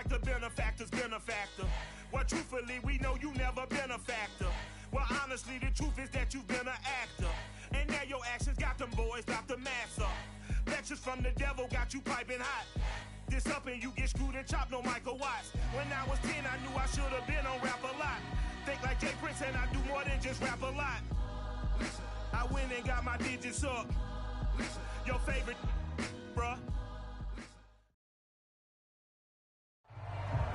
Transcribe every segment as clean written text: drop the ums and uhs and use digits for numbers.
like the benefactor's benefactor. Well, truthfully, we know you never been a factor. Well, honestly, the truth is that you've been an actor. And now your actions got them boys about to mass up. Lectures from the devil got you piping hot. This up and you get screwed and chopped, no Michael Watts. When I was 10, I knew I should have been on Rap a Lot. Think like Jay Prince and I do more than just rap a lot. I went and got my digits up. Your favorite, bruh.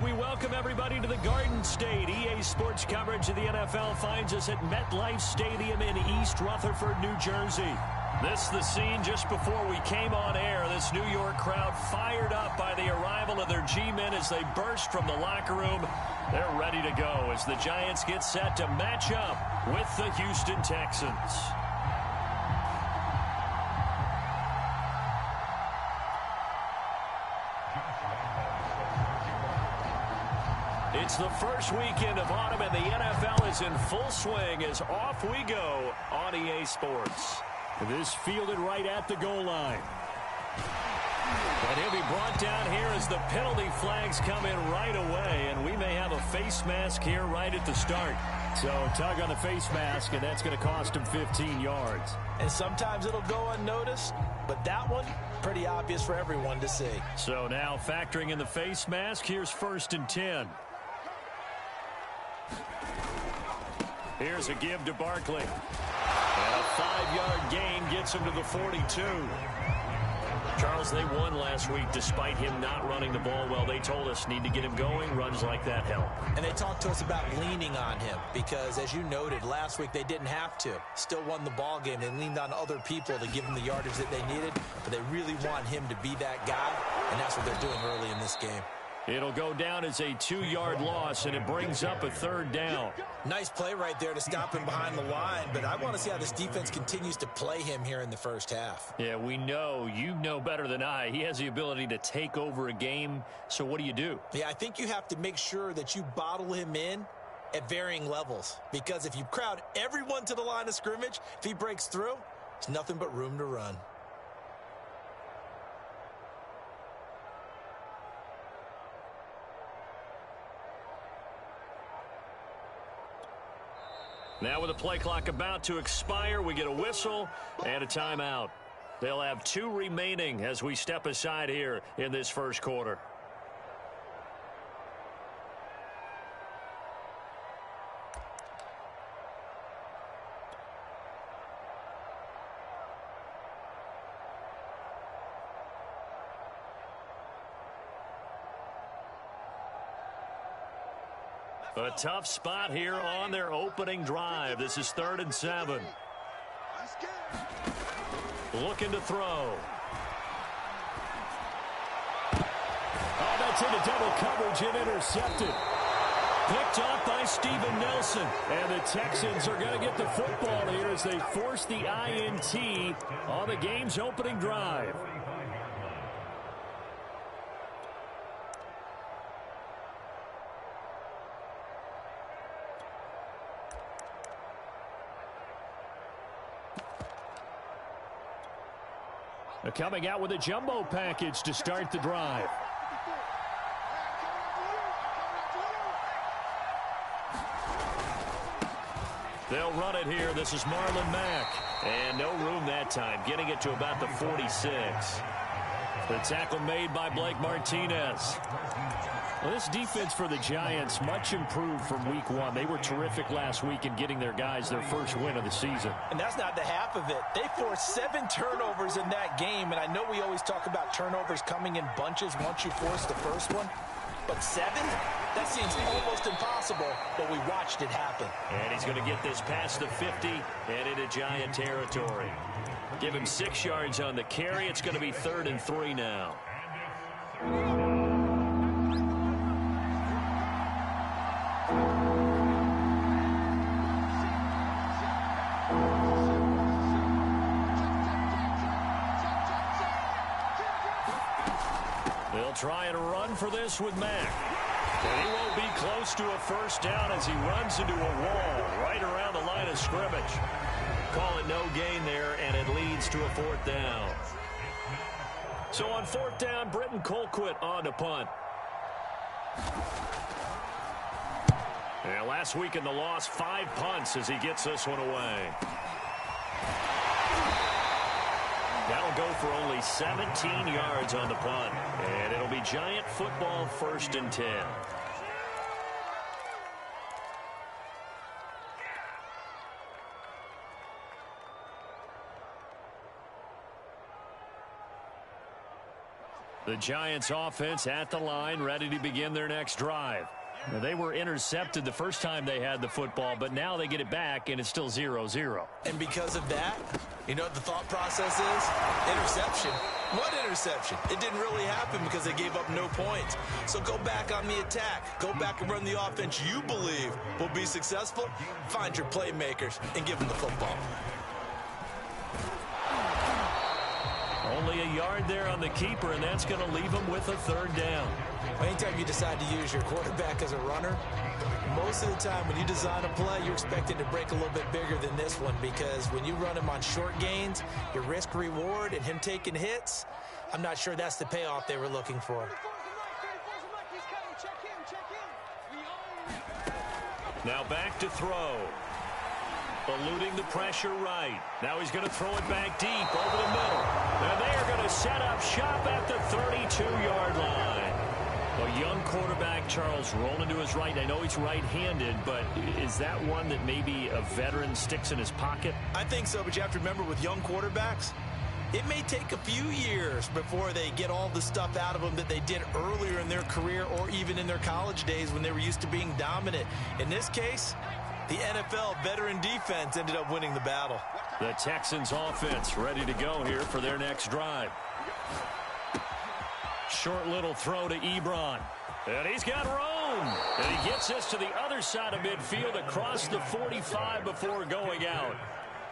We welcome everybody to the Garden State. EA Sports coverage of the NFL finds us at MetLife Stadium in East Rutherford, New Jersey. This is the scene just before we came on air. This New York crowd fired up by the arrival of their G-men as they burst from the locker room. They're ready to go as the Giants get set to match up with the Houston Texans. It's the first weekend of autumn, and the NFL is in full swing as off we go on EA Sports. This fielded right at the goal line. And he'll be brought down here as the penalty flags come in right away, and we may have a face mask here right at the start. So tug on the face mask, and that's going to cost him 15 yards. And sometimes it'll go unnoticed, but that one, pretty obvious for everyone to see. So now factoring in the face mask, here's 1st and 10. Here's a give to Barkley. And a 5-yard gain gets him to the 42. Charles, they won last week despite him not running the ball well. They told us need to get him going. Runs like that help. And they talked to us about leaning on him because, as you noted, last week they didn't have to. Still won the ball game. They leaned on other people to give them the yardage that they needed, but they really want him to be that guy, and that's what they're doing early in this game. It'll go down as a 2-yard loss, and it brings up a 3rd down. Nice play right there to stop him behind the line, but I want to see how this defense continues to play him here in the first half. Yeah, we know. You know better than I. He has the ability to take over a game, so what do you do? Yeah, I think you have to make sure that you bottle him in at varying levels, because if you crowd everyone to the line of scrimmage, if he breaks through, there's nothing but room to run. Now with the play clock about to expire, we get a whistle and a timeout. They'll have 2 remaining as we step aside here in this first quarter. A tough spot here on their opening drive. This is 3rd and 7. Looking to throw. Oh, that's into double coverage and intercepted. Picked off by Steven Nelson. And the Texans are going to get the football here as they force the INT on the game's opening drive. Coming out with a jumbo package to start the drive. They'll run it here. This is Marlon Mack. And no room that time, getting it to about the 46. The tackle made by Blake Martinez. Well, this defense for the Giants, much improved from week 1. They were terrific last week in getting their guys their first win of the season. And that's not the half of it. They forced 7 turnovers in that game, and I know we always talk about turnovers coming in bunches once you force the first one. But 7? That seems almost impossible, but we watched it happen. And he's going to get this past the 50 and into Giant territory. Give him 6 yards on the carry. It's going to be 3rd and 3 now. They'll try and run for this with Mack. And he won't be close to a first down as he runs into a wall right around the line of scrimmage. Call it no gain there, and it leads to a 4th down. So on 4th down, Britton Colquitt on to punt. And last week in the loss, 5 punts as he gets this one away. That'll go for only 17 yards on the punt. And it'll be Giant football, 1st and 10. The Giants offense at the line, ready to begin their next drive. Now, they were intercepted the first time they had the football, but now they get it back, and it's still 0-0. And because of that, you know what the thought process is? Interception. What interception? It didn't really happen because they gave up no points. So go back on the attack. Go back and run the offense you believe will be successful. Find your playmakers and give them the football. Only a yard there on the keeper, and that's going to leave him with a 3rd down. Anytime you decide to use your quarterback as a runner, most of the time when you design a play, you're expecting to break a little bit bigger than this one, because when you run him on short gains, your risk reward and him taking hits, I'm not sure that's the payoff they were looking for. Now back to throw. Eluding the pressure right. Now he's going to throw it back deep over the middle. And they are going to set up shop at the 32-yard line. A young quarterback, Charles, rolling to his right. I know he's right-handed, but is that one that maybe a veteran sticks in his pocket? I think so, but you have to remember with young quarterbacks, it may take a few years before they get all the stuff out of them that they did earlier in their career or even in their college days when they were used to being dominant. In this case, the NFL veteran defense ended up winning the battle. The Texans offense ready to go here for their next drive. Short little throw to Ebron. And he's got room. And he gets this to the other side of midfield across the 45 before going out.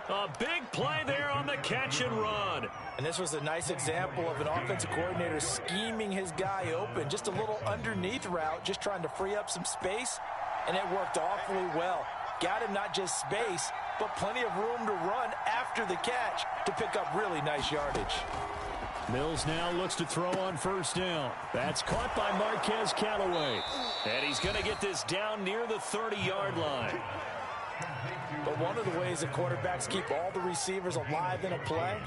A big play there on the catch and run. And this was a nice example of an offensive coordinator scheming his guy open. Just a little underneath route, just trying to free up some space. And it worked awfully well. Got him not just space, but plenty of room to run after the catch to pick up really nice yardage. Mills now looks to throw on 1st down. That's caught by Marquez Callaway. And he's going to get this down near the 30-yard line. But one of the ways that quarterbacks keep all the receivers alive in a play,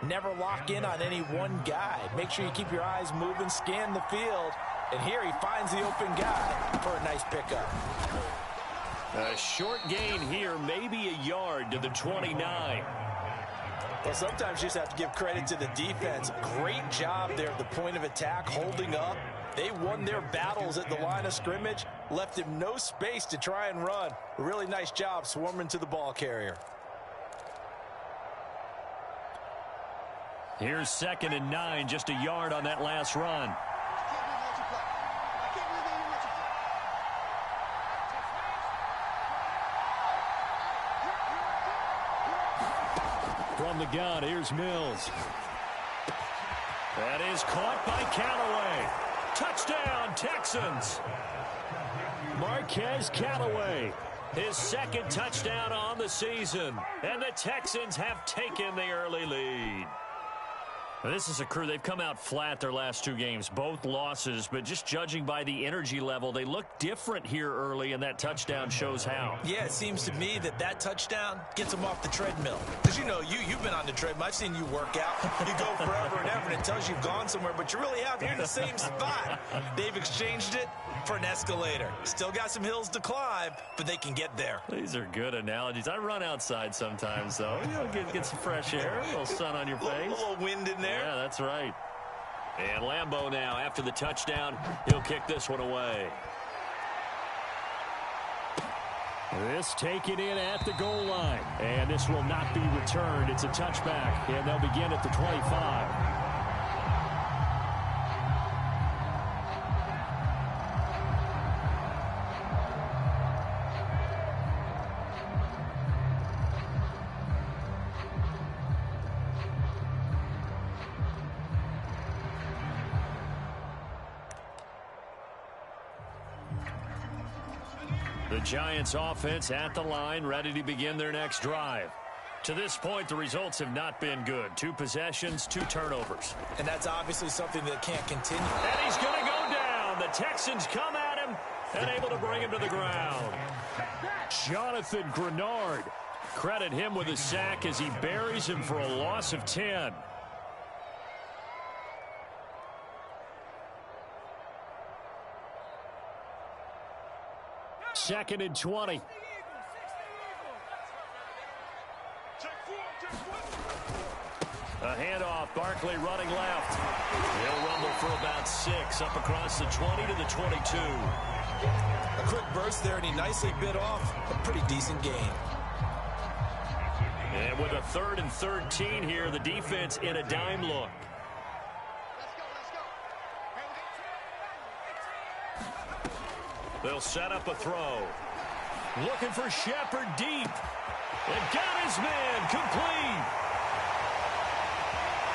never lock in on any one guy. Make sure you keep your eyes moving, scan the field. And here he finds the open guy for a nice pickup. A short gain here, maybe a yard to the 29. Well, sometimes you just have to give credit to the defense. Great job there at the point of attack, holding up. They won their battles at the line of scrimmage, left him no space to try and run. A really nice job swarming to the ball carrier. Here's 2nd and 9, just a yard on that last run. From the gun, here's Mills. That is caught by Callaway. Touchdown, Texans. Marquez Callaway, his 2nd touchdown on the season. And the Texans have taken the early lead. This is a crew, they've come out flat their last 2 games, both losses, but just judging by the energy level, they look different here early, and that touchdown shows how. Yeah, it seems to me that touchdown gets them off the treadmill. Because, you know, you've been on the treadmill. I've seen you work out. You go forever and ever, and it tells you you've gone somewhere, but you really have. You're in the same spot. They've exchanged it for an escalator. Still got some hills to climb, but they can get there. These are good analogies. I run outside sometimes, though. You know, get some fresh air, a little sun on your face. A little wind in there. Yeah, that's right. And Lambeau now, after the touchdown, he'll kick this one away. This taken in at the goal line. And this will not be returned. It's a touchback, and they'll begin at the 25. The Giants offense at the line, ready to begin their next drive. To this point, the results have not been good. 2 possessions, 2 turnovers. And that's obviously something that can't continue. And he's going to go down. The Texans come at him and able to bring him to the ground. Jonathan Grenard. Credit him with a sack as he buries him for a loss of 10. Second and 20. A handoff, Barkley running left. He'll rumble for about 6, up across the 20 to the 22. A quick burst there, and he nicely bit off a pretty decent gain. And with a 3rd and 13 here, the defense in a dime look. They'll set up a throw. Looking for Shepard deep. And got his man complete.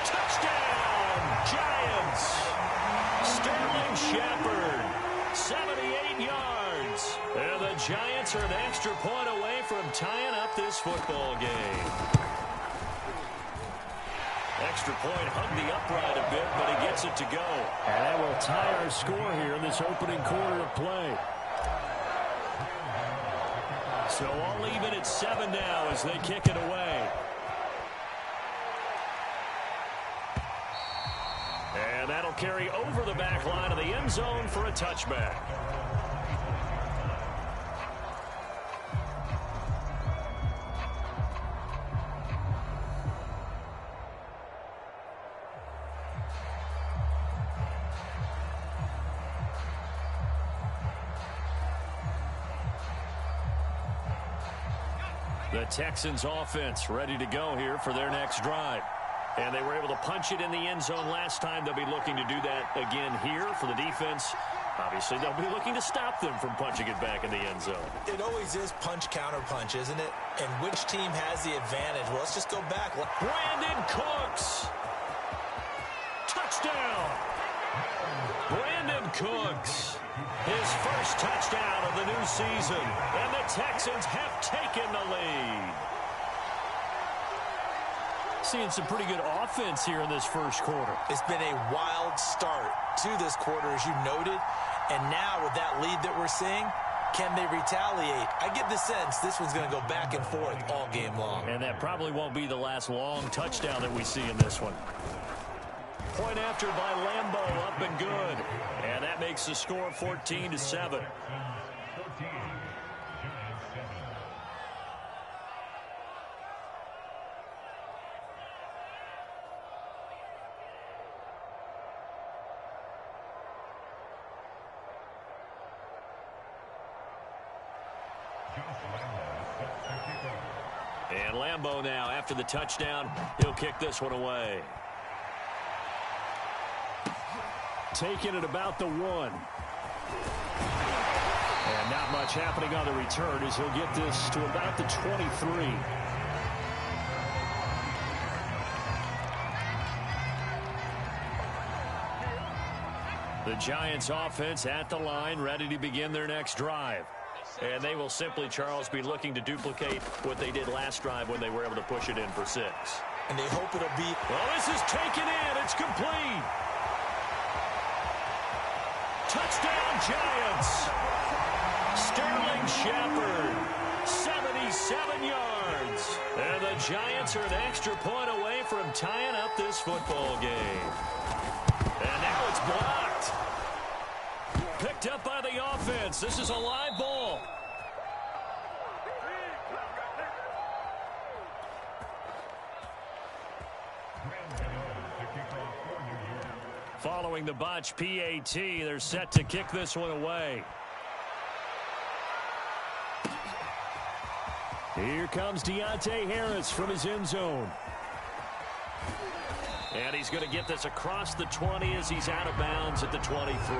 Touchdown, Giants. Sterling Shepard, 78 yards. And the Giants are an extra point away from tying up this football game. Extra point hugged the upright a bit, but he gets it to go. And that will tie our score here in this opening quarter of play. So I'll leave it at 7 now as they kick it away. And that'll carry over the back line of the end zone for a touchback. The Texans offense ready to go here for their next drive. And they were able to punch it in the end zone last time. They'll be looking to do that again here for the defense. Obviously, they'll be looking to stop them from punching it back in the end zone. It always is punch-counter-punch, isn't it? And which team has the advantage? Well, let's just go back. Brandon Cooks. Touchdown. Brandon Cooks. His first touchdown of the new season. And the Texans have taken the lead. Seeing some pretty good offense here in this first quarter. It's been a wild start to this quarter, as you noted. And now with that lead that we're seeing, can they retaliate? I get the sense this one's going to go back and forth all game long. And that probably won't be the last long touchdown that we see in this one. Point after by Lambeau, up and good. And that makes the score 14-7. And Lambeau now, after the touchdown, he'll kick this one away. Taking it about the 1. And not much happening on the return as he'll get this to about the 23. The Giants offense at the line, ready to begin their next drive. And they will simply, Charles, be looking to duplicate what they did last drive when they were able to push it in for 6. And they hope it'll be... Well, this is taken in. It's complete. Touchdown, Giants. Sterling Shepard, 77 yards. And the Giants are an extra point away from tying up this football game. And now it's blocked. Picked up by the offense. This is a live ball. Following the botch PAT, they're set to kick this one away. Here comes Deontay Harris from his end zone. And he's going to get this across the 20 as he's out of bounds at the 23.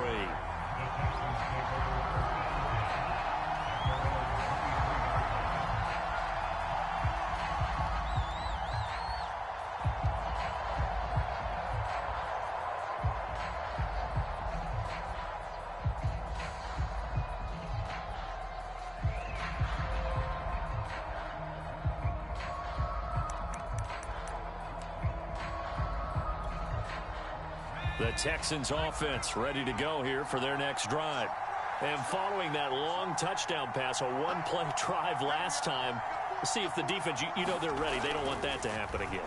The Texans offense ready to go here for their next drive. And following that long touchdown pass, a one-play drive last time, see if the defense, you know they're ready. They don't want that to happen again.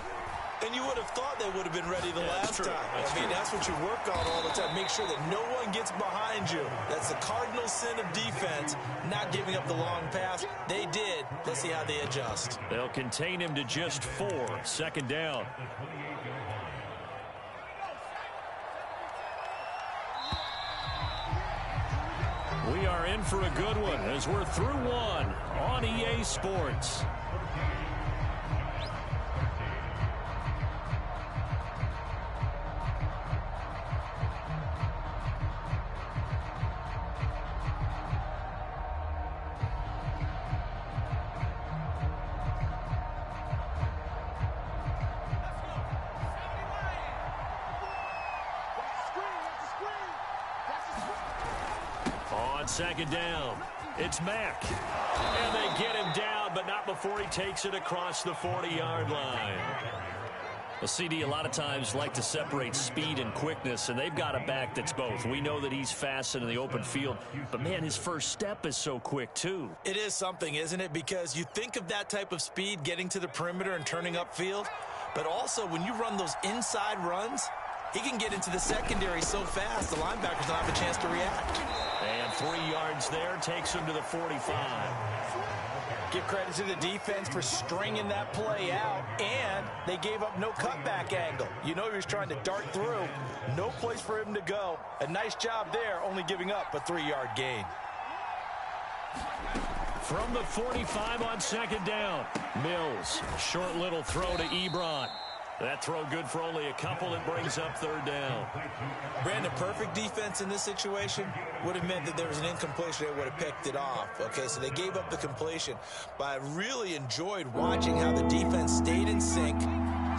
And you would have thought they would have been ready the last time. That's what you work on all the time. Make sure that no one gets behind you. That's the cardinal sin of defense, not giving up the long pass. They did. Let's see how they adjust. They'll contain him to just 4. Second down. We are in for a good one as we're through one on EA Sports. On second down, it's Mack. And they get him down, but not before he takes it across the 40-yard line. A CD a lot of times like to separate speed and quickness, and they've got a back that's both. We know that he's fast in the open field, but, man, his first step is so quick, too. It is something, isn't it? Because you think of that type of speed getting to the perimeter and turning upfield, but also when you run those inside runs, he can get into the secondary so fast the linebackers don't have a chance to react. And 3 yards there takes him to the 45. Give credit to the defense for stringing that play out, and they gave up no cutback angle. You know he was trying to dart through. No place for him to go. A nice job there, only giving up a 3-yard gain. From the 45 on second down, Mills, short little throw to Ebron. That throw good for only a couple. It brings up third down. Brandon, perfect defense in this situation would have meant that there was an incompletion. They would have picked it off. Okay, so they gave up the completion. But I really enjoyed watching how the defense stayed in sync,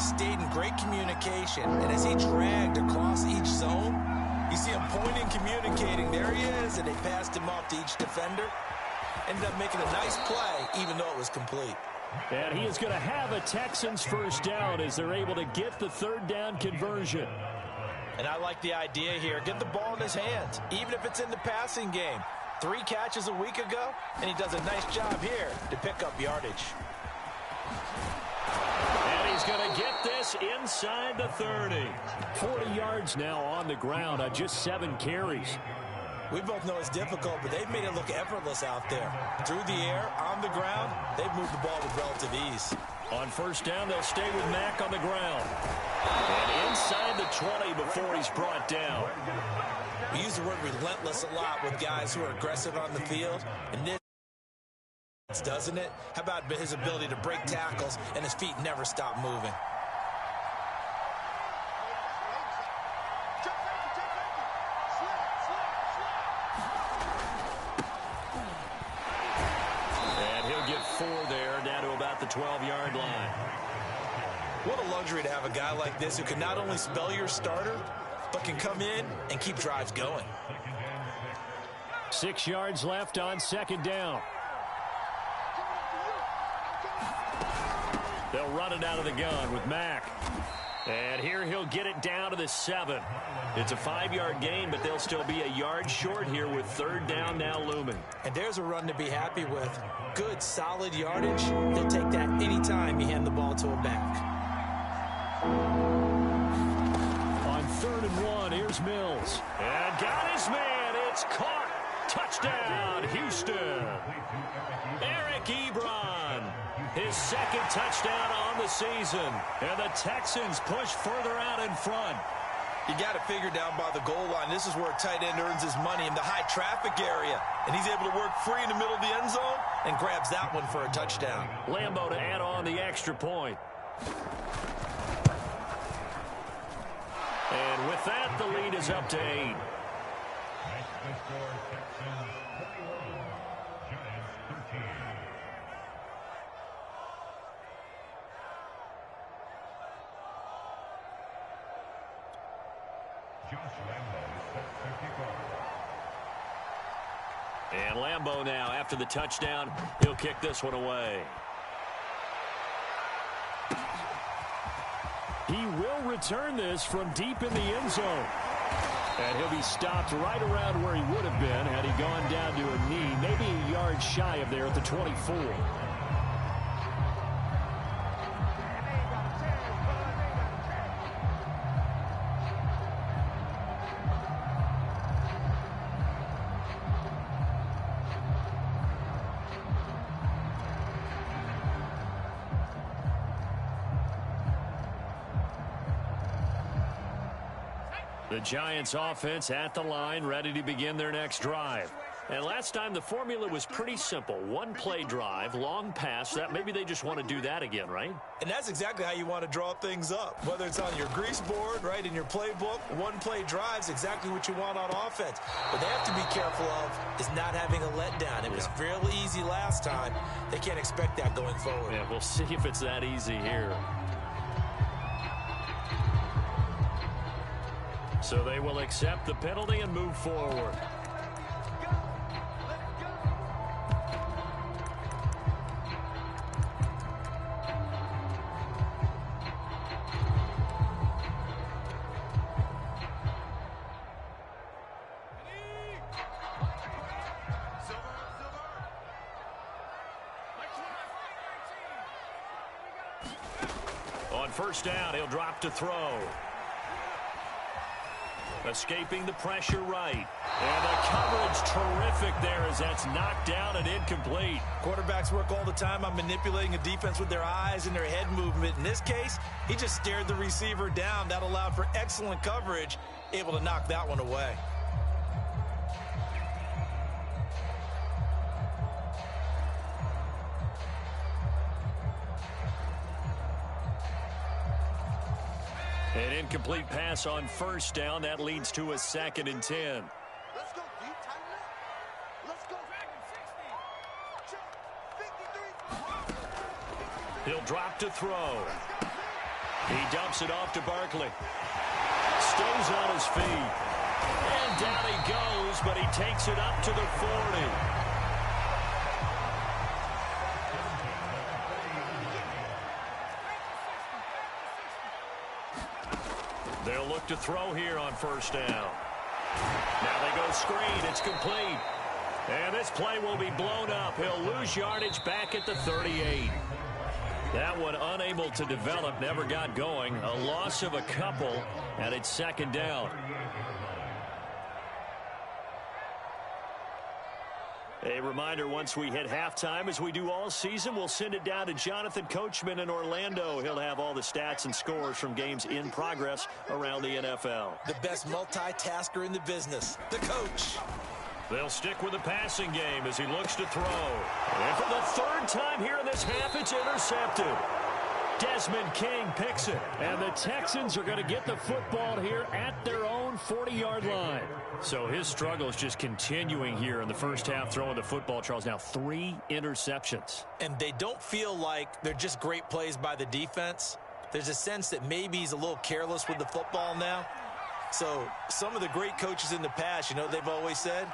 stayed in great communication. And as he dragged across each zone, you see him pointing, communicating. There he is, and they passed him off to each defender. Ended up making a nice play, even though it was complete. And he is going to have a Texans first down as they're able to get the third down conversion. And I like the idea here. Get the ball in his hands, even if it's in the passing game. 3 catches a week ago, and he does a nice job here to pick up yardage. And he's going to get this inside the 30. 40 yards now on the ground on just 7 carries. We both know it's difficult, but they've made it look effortless out there. Through the air, on the ground, they've moved the ball with relative ease. On first down, they'll stay with Mack on the ground. And inside the 20 before he's brought down. We use the word relentless a lot with guys who are aggressive on the field. And this doesn't it? How about his ability to break tackles and his feet never stop moving? The 12-yard line. What a luxury to have a guy like this who can not only spell your starter, but can come in and keep drives going. 6 yards left on second down. They'll run it out of the gun with Mack. And here he'll get it down to the 7. It's a 5-yard gain, but they'll still be a yard short here with third down now looming. And there's a run to be happy with. Good, solid yardage. They'll take that anytime you hand the ball to a back. On 3rd and 1, here's Mills. And got his man. It's caught. Touchdown, Houston. Eric Ebron. His second touchdown on the season. And the Texans push further out in front. You got to figure down by the goal line. This is where a tight end earns his money, in the high traffic area. And he's able to work free in the middle of the end zone and grabs that one for a touchdown. Lambeau to add on the extra point. And with that, the lead is up to 8. And Lambeau now, after the touchdown, he'll kick this one away. He will return this from deep in the end zone. And he'll be stopped right around where he would have been had he gone down to a knee, maybe a yard shy of there at the 24. The Giants offense at the line, ready to begin their next drive. And last time the formula was pretty simple. One play drive, long pass. That maybe they just want to do that again, right? And that's exactly how you want to draw things up. Whether it's on your grease board, right, in your playbook, one play drive is exactly what you want on offense. What they have to be careful of is not having a letdown. It was fairly easy last time. They can't expect that going forward. Yeah, we'll see if it's that easy here. So they will accept the penalty and move forward. On first down, he'll drop to throw. Escaping the pressure right. And the coverage terrific there as that's knocked down and incomplete. Quarterbacks work all the time on manipulating a defense with their eyes and their head movement. In this case, he just stared the receiver down. That allowed for excellent coverage, able to knock that one away. An incomplete pass on first down. That leads to a 2nd and 10. Let's go, D. Tighten up. Let's go. 53. He'll drop to throw. He dumps it off to Barkley. Stays on his feet. And down he goes, but he takes it up to the 40. They'll look to throw here on first down. Now they go screen. It's complete. And this play will be blown up. He'll lose yardage back at the 38. That one unable to develop, never got going. A loss of a couple, and it's 2nd down. A reminder, once we hit halftime, as we do all season, we'll send it down to Jonathan Coachman in Orlando. He'll have all the stats and scores from games in progress around the NFL. The best multitasker in the business, the coach. They'll stick with the passing game as he looks to throw. And for the 3rd time here in this half, it's intercepted. Desmond King picks it. And the Texans are going to get the football here at their own 40-yard line. So his struggle is just continuing here in the first half, throwing the football, Charles. Now 3 interceptions. And they don't feel like they're just great plays by the defense. There's a sense that maybe he's a little careless with the football now. So some of the great coaches in the past, you know, they've always said,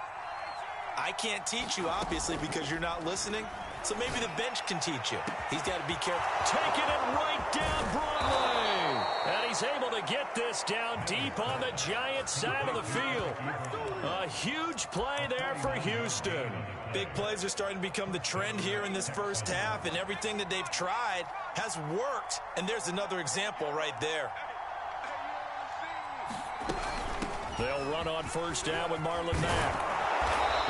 I can't teach you, obviously, because you're not listening. So maybe the bench can teach you. He's got to be careful. Taking it right down Broadway. And he's able to get this down deep on the Giants side of the field. A huge play there for Houston. Big plays are starting to become the trend here in this first half, and everything that they've tried has worked. And there's another example right there. They'll run on first down with Marlon Mack.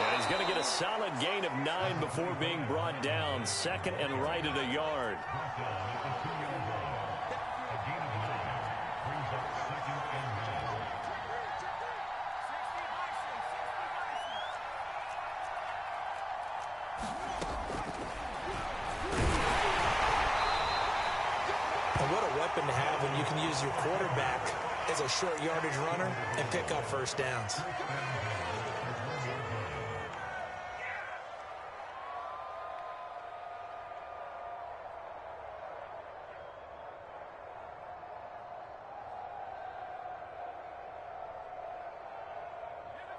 And he's going to get a solid gain of 9 before being brought down. 2nd and right at a yard. And what a weapon to have when you can use your quarterback as a short yardage runner and pick up first downs.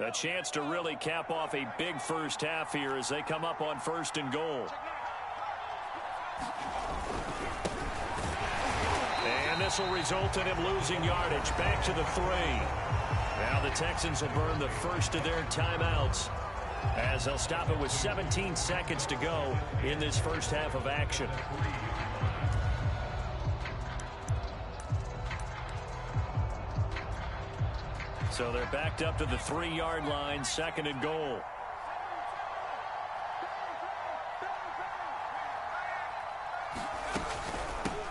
A chance to really cap off a big first half here as they come up on 1st and goal. And this will result in him losing yardage back to the 3. Now the Texans will burn the first of their timeouts as they'll stop it with 17 seconds to go in this first half of action. So they're backed up to the 3-yard line, 2nd and goal.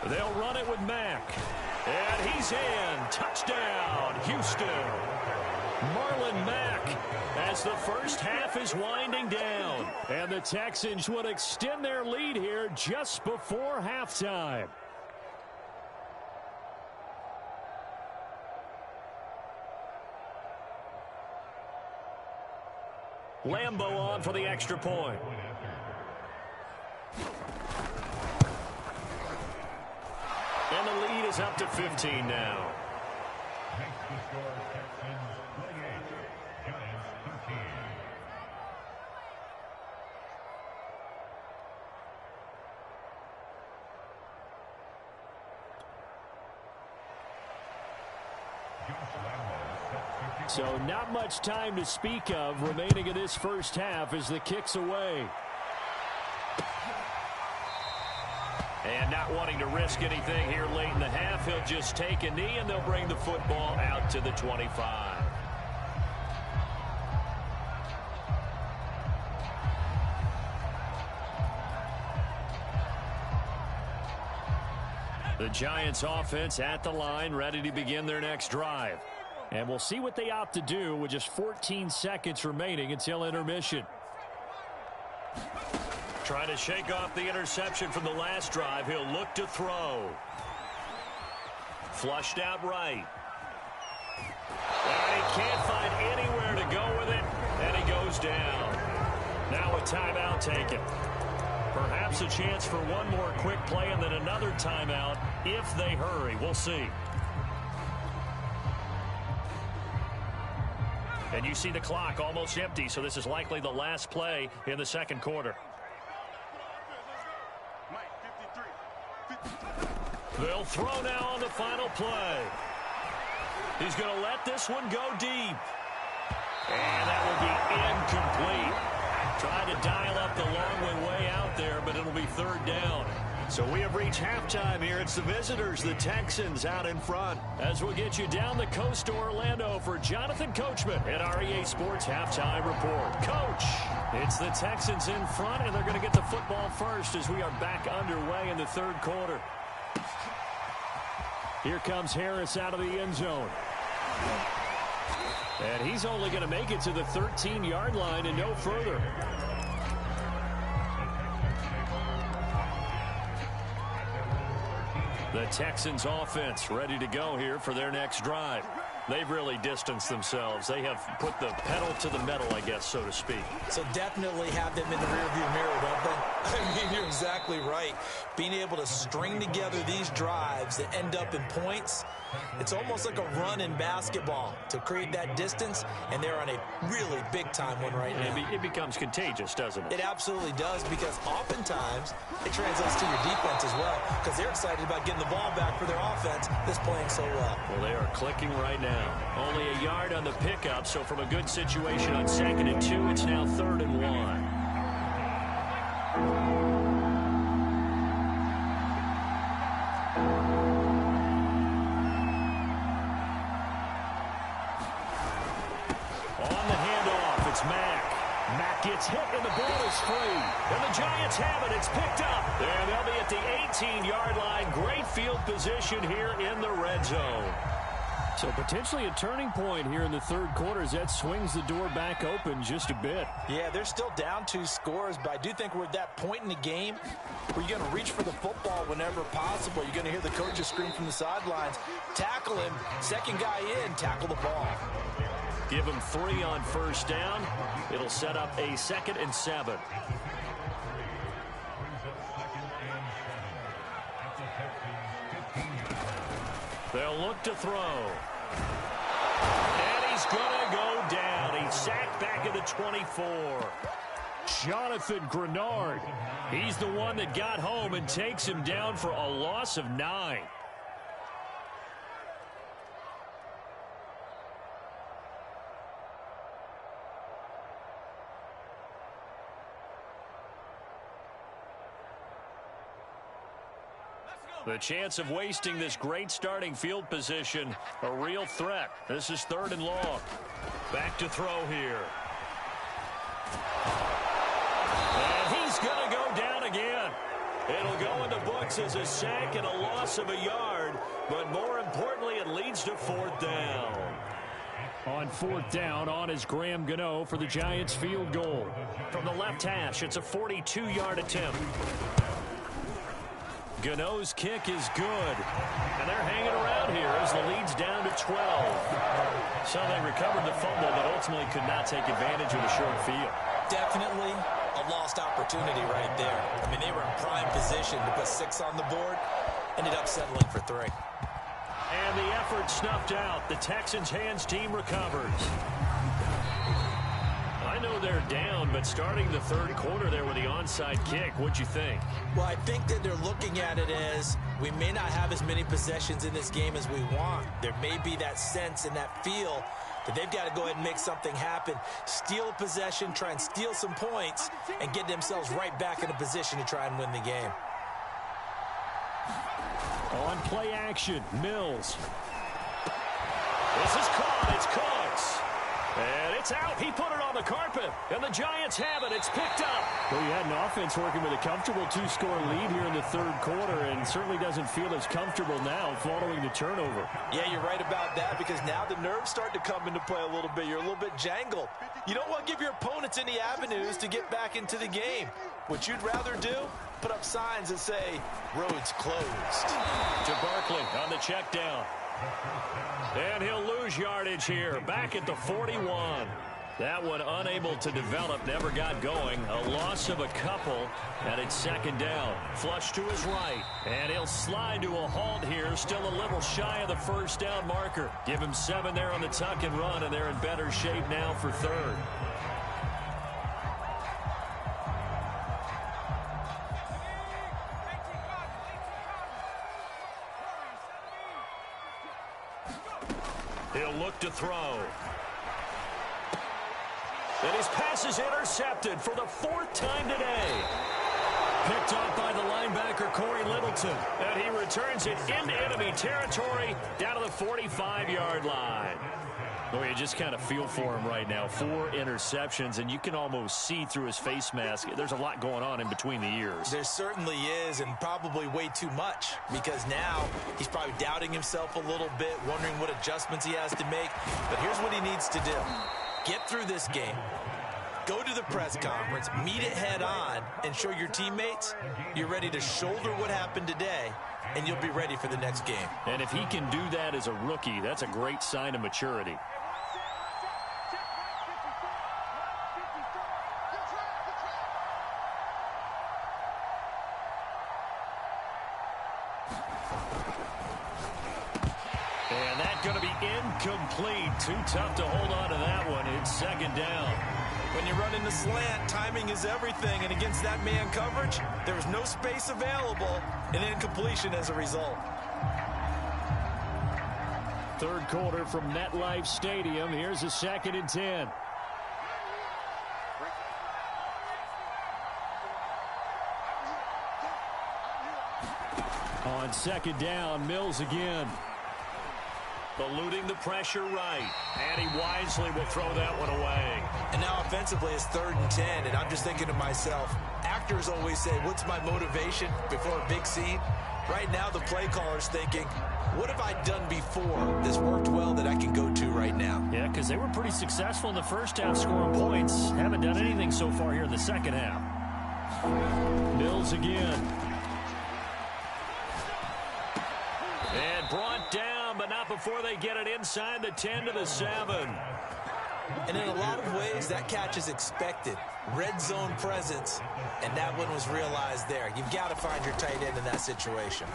They'll run it with Mack. And he's in. Touchdown, Houston. Marlon Mack as the first half is winding down. And the Texans would extend their lead here just before halftime. Lambo on for the extra point. And the lead is up to 15 now. So not much time to speak of remaining in this first half as the kick's away. And not wanting to risk anything here late in the half, he'll just take a knee and they'll bring the football out to the 25. The Giants offense at the line, ready to begin their next drive. And we'll see what they opt to do with just 14 seconds remaining until intermission. Trying to shake off the interception from the last drive. He'll look to throw. Flushed out right. And he can't find anywhere to go with it. And he goes down. Now a timeout taken. Perhaps a chance for one more quick play and then another timeout if they hurry. We'll see. And you see the clock almost empty, so this is likely the last play in the second quarter. They'll throw now on the final play. He's going to let this one go deep. And that will be incomplete. Trying to dial up the long way out there, but it'll be 3rd down. So we have reached halftime here. It's the visitors, the Texans, out in front. As we'll get you down the coast to Orlando for Jonathan Coachman at our EA Sports Halftime Report. Coach, it's the Texans in front, and they're going to get the football first as we are back underway in the 3rd quarter. Here comes Harris out of the end zone. And he's only going to make it to the 13-yard line and no further. The Texans offense ready to go here for their next drive. They've really distanced themselves. They have put the pedal to the metal, I guess, so to speak. So definitely have them in the rearview mirror, don't they? I mean, you're exactly right. Being able to string together these drives that end up in points, it's almost like a run in basketball to create that distance, and they're on a really big-time one right now. It becomes contagious, doesn't it? It absolutely does, because oftentimes it translates to your defense as well, because they're excited about getting the ball back for their offense that's playing so well. Well, they are clicking right now. Only a yard on the pickup, so from a good situation on 2nd and 2, it's now 3rd and 1. Mack gets hit and the ball is free. And the Giants have it. It's picked up. And they'll be at the 18-yard line. Great field position here in the red zone. So potentially a turning point here in the 3rd quarter as that swings the door back open just a bit. Yeah, they're still down 2 scores, but I do think we're at that point in the game where you're going to reach for the football whenever possible. You're going to hear the coaches scream from the sidelines. Tackle him. 2nd guy in. Tackle the ball. Give him 3 on 1st down. It'll set up a 2nd and 7. They'll look to throw. And he's going to go down. He's sacked back at the 24. Jonathan Grenard. He's the one that got home and takes him down for a loss of 9. The chance of wasting this great starting field position, a real threat. This is 3rd and long. Back to throw here. And he's going to go down again. It'll go in the books as a sack and a loss of a yard, but more importantly, it leads to 4th down. On 4th down, on is Graham Gano for the Giants field goal. From the left hash, it's a 42-yard attempt. Gano's kick is good. And they're hanging around here as the lead's down to 12. So they recovered the fumble, but ultimately could not take advantage of the short field. Definitely a lost opportunity right there. I mean, they were in prime position to put 6 on the board. Ended up settling for 3. And the effort snuffed out. The Texans' hands team recovers. I know they're down, but starting the 3rd quarter there with the onside kick, what'd you think? Well, I think that they're looking at it as we may not have as many possessions in this game as we want. There may be that sense and that feel that they've got to go ahead and make something happen, steal a possession, try and steal some points, and get themselves right back in a position to try and win the game. On play action, Mills. This is caught. It's Cooks. And it's out. He put it on the carpet. And the Giants have it. It's picked up. Well, you had an offense working with a comfortable 2-score lead here in the 3rd quarter, and certainly doesn't feel as comfortable now following the turnover. Yeah, you're right about that, because now the nerves start to come into play a little bit. You're a little bit jangled. You don't want to give your opponents any avenues to get back into the game. What you'd rather do, put up signs that say, roads closed. To Barkley on the check down. And he'll lose yardage here, back at the 41. That one unable to develop, never got going. A loss of a couple, and it's 2nd down. Flush to his right, and he'll slide to a halt here, still a little shy of the 1st down marker. Give him 7 there on the tuck and run, and they're in better shape now for 3rd. He'll look to throw. And his pass is intercepted for the 4th time today. Picked off by the linebacker, Corey Littleton. And he returns it into enemy territory down to the 45-yard line. Boy, you just kind of feel for him right now. 4 interceptions, and you can almost see through his face mask. There's a lot going on in between the ears. There certainly is, and probably way too much, because now he's probably doubting himself a little bit, wondering what adjustments he has to make. But here's what he needs to do. Get through this game. Go to the press conference, meet it head on, and show your teammates you're ready to shoulder what happened today, and you'll be ready for the next game. And if he can do that as a rookie, that's a great sign of maturity. And that's going to be incomplete. Too tough to hold on to that one. It's 2nd down. When you run in the slant, timing is everything, and against that man coverage, there's no space available, and incompletion as a result. 3rd quarter from MetLife Stadium. Here's a 2nd and 10. On 2nd down, Mills again. Eluding the pressure right. And he wisely will throw that one away. And now offensively it's 3rd and 10, and I'm just thinking to myself, actors always say, what's my motivation before a big scene? Right now the play caller's thinking, what have I done before this worked well that I can go to right now? Yeah, because they were pretty successful in the 1st half scoring points. Haven't done anything so far here in the 2nd half. Mills again. And brought down, but not before they get it inside the 10 to the 7. And in a lot of ways, that catch is expected. Red zone presence, and that one was realized there. You've got to find your tight end in that situation.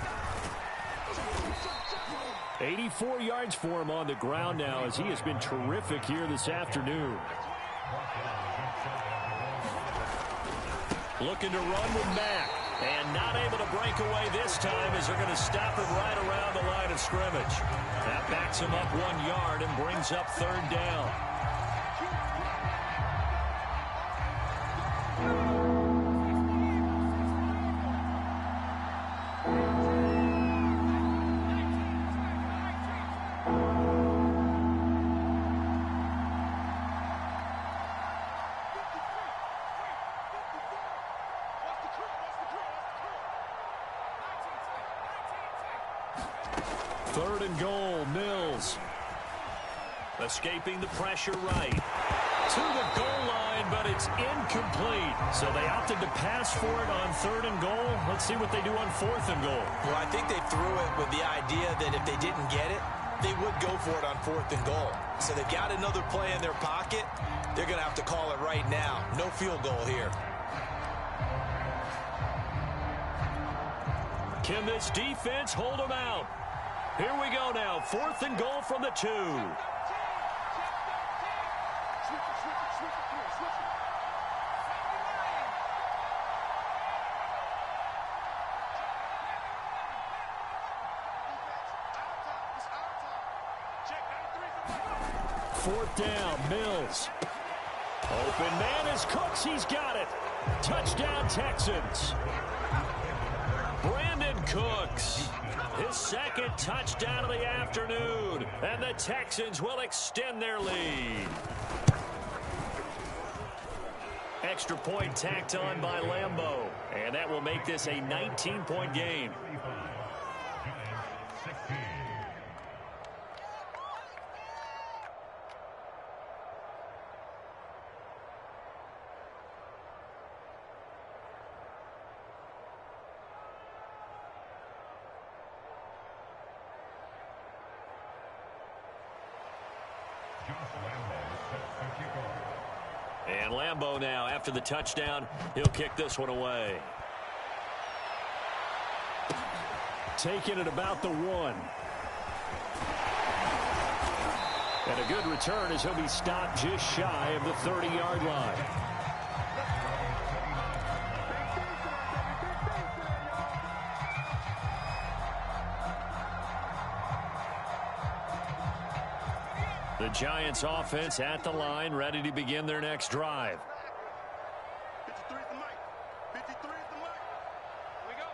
84 yards for him on the ground now, as he has been terrific here this afternoon. Looking to run with Mack. And not able to break away this time, as they're going to stop him right around the line of scrimmage. That backs him up 1 yard and brings up 3rd down. Third and goal, Mills. Escaping the pressure right. To the goal line, but it's incomplete. So they opted to pass for it on third and goal. Let's see what they do on fourth and goal. Well, I think they threw it with the idea that if they didn't get it, they would go for it on fourth and goal. So they've got another play in their pocket. They're going to have to call it right now. No field goal here. Can this defense hold them out? Here we go now. Fourth and goal from the 2. Fourth down, Mills. Open man is Cooks. He's got it. Touchdown, Texans. Brandon Cooks. His second touchdown of the afternoon. And the Texans will extend their lead. Extra point tacked on by Lambeau. And that will make this a 19-point game. And Lambeau now, after the touchdown, he'll kick this one away. Taking it about the 1. And a good return as he'll be stopped just shy of the 30-yard line. The Giants offense at the line, ready to begin their next drive. 53 is the mic. 53 is the mic. Here we go.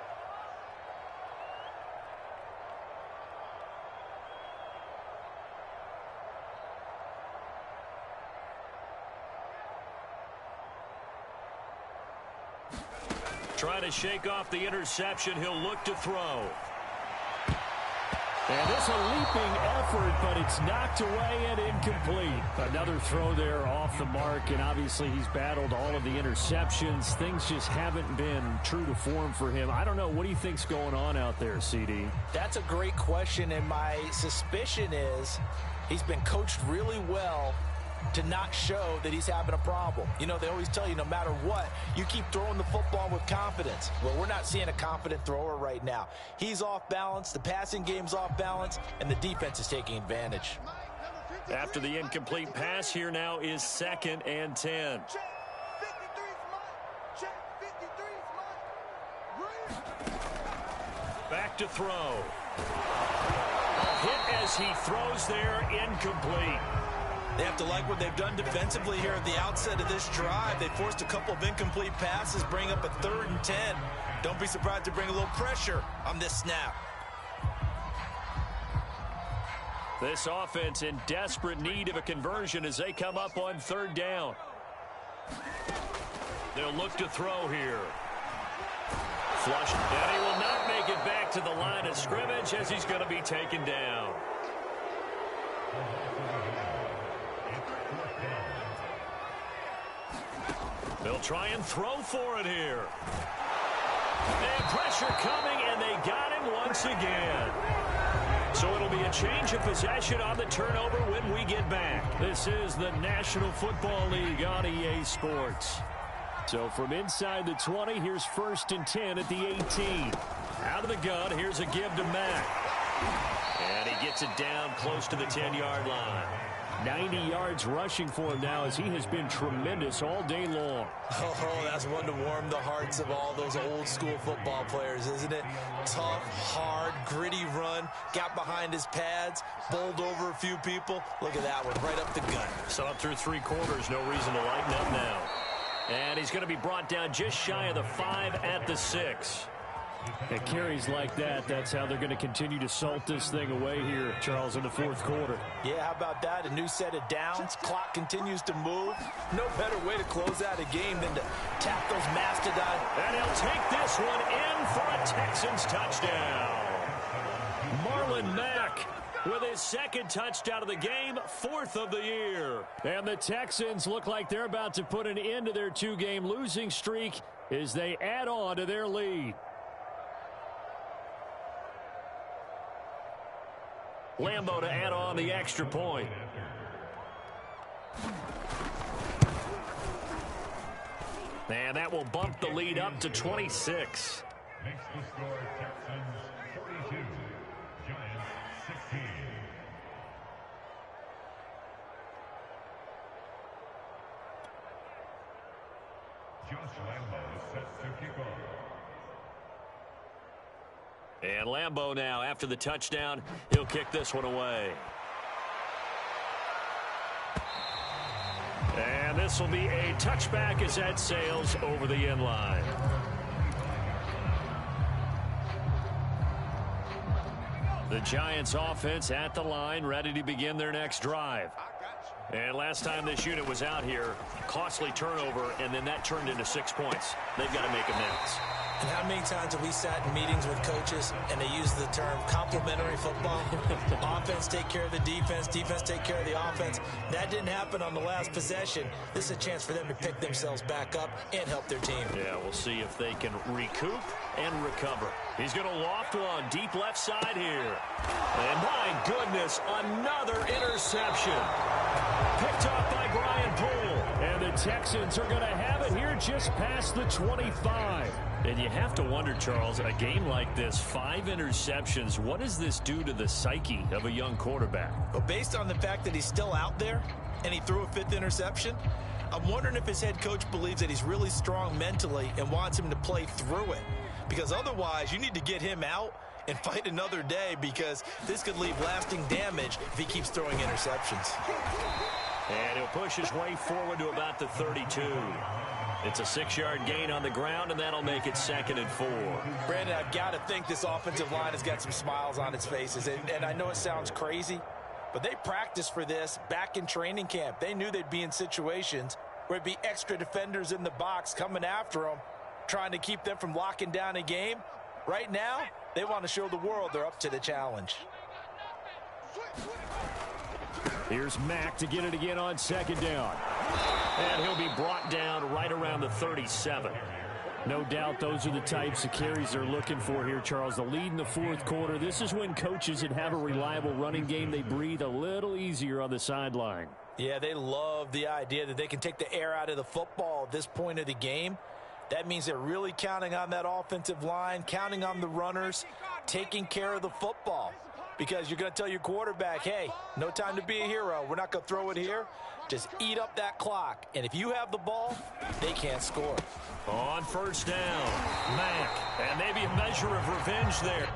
Trying to shake off the interception. He'll look to throw. And this a leaping effort, but it's knocked away and incomplete. Another throw there off the mark, and obviously he's battled all of the interceptions. Things just haven't been true to form for him. I don't know. What do you think's going on out there, CD? That's a great question, and my suspicion is he's been coached really well to not show that he's having a problem. You know, they always tell you no matter what, you keep throwing the football with confidence. Well, we're not seeing a confident thrower right now. He's off balance, the passing game's off balance, and the defense is taking advantage. After the incomplete pass, here now is 2nd and 10. Back to throw. A hit as he throws there, incomplete. They have to like what they've done defensively here at the outset of this drive. They forced a couple of incomplete passes, bring up a 3rd and 10. Don't be surprised to bring a little pressure on this snap. This offense in desperate need of a conversion as they come up on 3rd down. They'll look to throw here. Flushed, and he will not make it back to the line of scrimmage as he's going to be taken down. They'll try and throw for it here. And pressure coming, and they got him once again. So it'll be a change of possession on the turnover when we get back. This is the National Football League on EA Sports. So from inside the 20, here's 1st and 10 at the 18. Out of the gun, here's a give to Mack. And he gets it down close to the 10-yard line. 90 yards rushing for him now as he has been tremendous all day long. Oh, that's one to warm the hearts of all those old school football players, isn't it? Tough, hard, gritty run, got behind his pads, bowled over a few people. Look at that one, right up the gut. So up through 3 quarters, no reason to lighten up now. And he's going to be brought down just shy of the 5 at the 6. At carries like that, that's how they're going to continue to salt this thing away here, Charles, in the 4th quarter. Yeah, how about that? A new set of downs. Clock continues to move. No better way to close out a game than to tap those mastodon. And he'll take this one in for a Texans touchdown. Marlon Mack Mack with his second touchdown of the game, 4th of the year. And the Texans look like they're about to put an end to their 2-game losing streak as they add on to their lead. Lambeau to add on the extra point. And that will bump the lead up to 26. Makes the score Texans 42, Giants 16. Josh Lambeau set to kick off. And Lambeau now, after the touchdown, he'll kick this one away. And this will be a touchback as that sails over the end line. The Giants offense at the line, ready to begin their next drive. And last time this unit was out here, costly turnover, and then that turned into 6 points. They've got to make amends. And how many times have we sat in meetings with coaches and they use the term complementary football? Offense take care of the defense, defense take care of the offense. That didn't happen on the last possession. This is a chance for them to pick themselves back up and help their team. Yeah, we'll see if they can recoup and recover. He's going to loft one deep left side here. And my goodness, another interception. Picked off by Brian Poole. And the Texans are going to have it here just past the 25. And you have to wonder, Charles, a game like this, 5 interceptions, what does this do to the psyche of a young quarterback? Well, based on the fact that he's still out there and he threw a 5th interception, I'm wondering if his head coach believes that he's really strong mentally and wants him to play through it. Because otherwise, you need to get him out and fight another day, because this could leave lasting damage if he keeps throwing interceptions. And he'll push his way forward to about the 32. It's a 6-yard gain on the ground, and that'll make it 2nd and 4. Brandon, I've got to think this offensive line has got some smiles on its faces. And I know it sounds crazy, but they practiced for this back in training camp. They knew they'd be in situations where it'd be extra defenders in the box coming after them, trying to keep them from locking down a game. Right now, they want to show the world they're up to the challenge. Here's Mack to get it again on 2nd down. And he'll be brought down right around the 37. No doubt those are the types of carries they're looking for here, Charles. The lead in the 4th quarter. This is when coaches that have a reliable running game, they breathe a little easier on the sideline. Yeah, they love the idea that they can take the air out of the football at this point of the game. That means they're really counting on that offensive line, counting on the runners, taking care of the football. Because you're going to tell your quarterback, hey, no time to be a hero. We're not going to throw it here. Just eat up that clock. And if you have the ball, they can't score. On 1st down, Mack. And maybe a measure of revenge there.